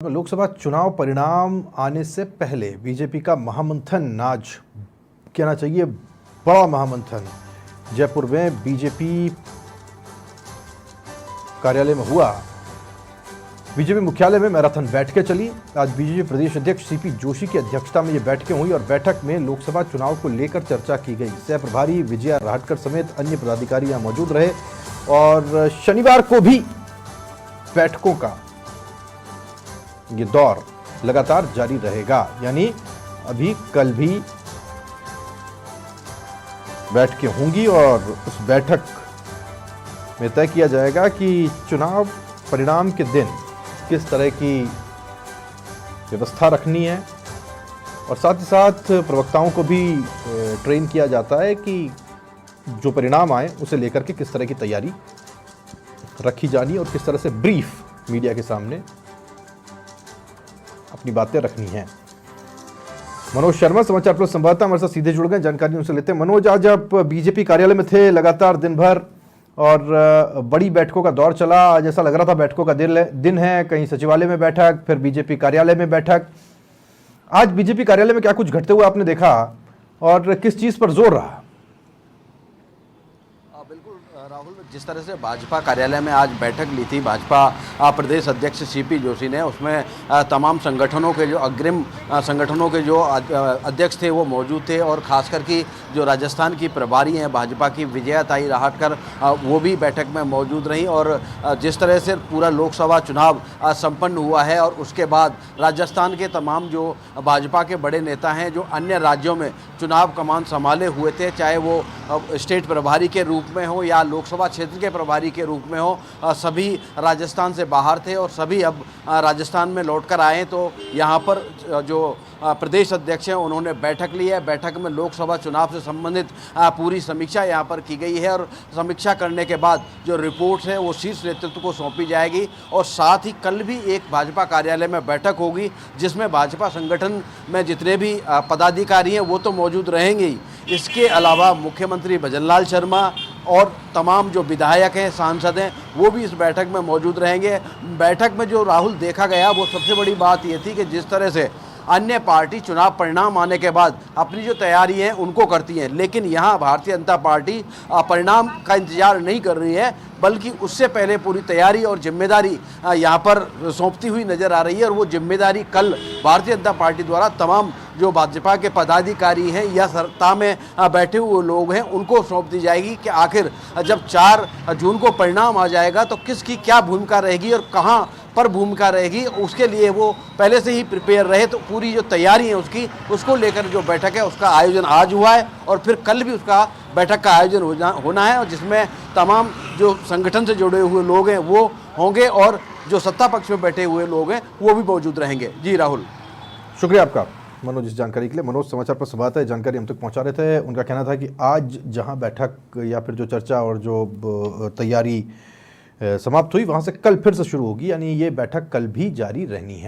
लोकसभा चुनाव परिणाम आने से पहले बीजेपी का महामंथन, आज कहना चाहिए बड़ा महामंथन, जयपुर में बीजेपी कार्यालय में हुआ। बीजेपी मुख्यालय में मैराथन बैठकें चली। आज बीजेपी प्रदेश अध्यक्ष सीपी जोशी की अध्यक्षता में ये बैठकें हुई और बैठक में लोकसभा चुनाव को लेकर चर्चा की गई। सह प्रभारी विजया राहटकर समेत अन्य पदाधिकारी यहां मौजूद रहे और शनिवार को भी बैठकों का ये दौर लगातार जारी रहेगा, यानी अभी कल भी बैठकें होंगी और उस बैठक में तय किया जाएगा कि चुनाव परिणाम के दिन किस तरह की व्यवस्था रखनी है और साथ ही साथ प्रवक्ताओं को भी ट्रेन किया जाता है कि जो परिणाम आए उसे लेकर के किस तरह की तैयारी रखी जानी और किस तरह से ब्रीफ मीडिया के सामने अपनी बातें रखनी है। मनोज शर्मा समाचार प्लस संवाददाता हमारे साथ सीधे जुड़ गए, जानकारी उनसे लेते हैं। मनोज, आज आप बीजेपी कार्यालय में थे लगातार दिन भर और बड़ी बैठकों का दौर चला। आज ऐसा लग रहा था बैठकों का दिन है, कहीं सचिवालय में बैठक, फिर बीजेपी कार्यालय में बैठक। आज बीजेपी कार्यालय में क्या कुछ घटते हुए आपने देखा और किस चीज पर जोर रहा? बिल्कुल राहुल, जिस तरह से भाजपा कार्यालय में आज बैठक ली थी भाजपा प्रदेश अध्यक्ष सीपी जोशी ने, उसमें तमाम संगठनों के जो अग्रिम संगठनों के जो अध्यक्ष थे वो मौजूद थे और खासकर कि जो राजस्थान की प्रभारी हैं भाजपा की विजया राहटकर, वो भी बैठक में मौजूद रहीं। और जिस तरह से पूरा लोकसभा चुनाव संपन्न हुआ है और उसके बाद राजस्थान के तमाम जो भाजपा के बड़े नेता हैं जो अन्य राज्यों में चुनाव कमान संभाले हुए थे, चाहे वो स्टेट प्रभारी के रूप में हो या लोकसभा क्षेत्र के प्रभारी के रूप में हो, सभी राजस्थान से बाहर थे और सभी अब राजस्थान में लौटकर आए। तो यहाँ पर जो प्रदेश अध्यक्ष हैं उन्होंने बैठक ली है। बैठक में लोकसभा चुनाव से संबंधित पूरी समीक्षा यहाँ पर की गई है और समीक्षा करने के बाद जो रिपोर्ट्स हैं वो शीर्ष नेतृत्व को सौंपी जाएगी। और साथ ही कल भी एक भाजपा कार्यालय में बैठक होगी जिसमें भाजपा संगठन में जितने भी पदाधिकारी हैं वो तो मौजूद रहेंगे ही, इसके अलावा मुख्यमंत्री भजनलाल शर्मा और तमाम जो विधायक हैं, सांसद हैं, वो भी इस बैठक में मौजूद रहेंगे। बैठक में जो राहुल देखा गया वो सबसे बड़ी बात ये थी कि जिस तरह से अन्य पार्टी चुनाव परिणाम आने के बाद अपनी जो तैयारी है उनको करती है, लेकिन यहाँ भारतीय जनता पार्टी परिणाम का इंतजार नहीं कर रही है, बल्कि उससे पहले पूरी तैयारी और जिम्मेदारी यहाँ पर सौंपती हुई नज़र आ रही है। और वो जिम्मेदारी कल भारतीय जनता पार्टी द्वारा तमाम जो भाजपा के पदाधिकारी हैं या सत्ता में बैठे हुए लोग हैं उनको सौंप दी जाएगी कि आखिर जब 4 जून को परिणाम आ जाएगा तो किसकी क्या भूमिका रहेगी और कहाँ पर भूमिका रहेगी, उसके लिए वो पहले से ही प्रिपेयर रहे। तो पूरी जो तैयारी है उसको लेकर जो बैठक है उसका आयोजन आज हुआ है और फिर कल भी उसका बैठक का आयोजन होना है और जिसमें तमाम जो संगठन से जुड़े हुए लोग हैं वो होंगे और जो सत्ता पक्ष में बैठे हुए लोग हैं वो भी मौजूद रहेंगे। जी राहुल, शुक्रिया आपका मनोज इस जानकारी के लिए। मनोज समाचार पर संवाददाता जानकारी हम तक पहुंचा रहे थे। उनका कहना था कि आज जहां बैठक या फिर जो चर्चा और जो तैयारी समाप्त हुई वहां से कल फिर से शुरू होगी, यानी ये बैठक कल भी जारी रहनी है।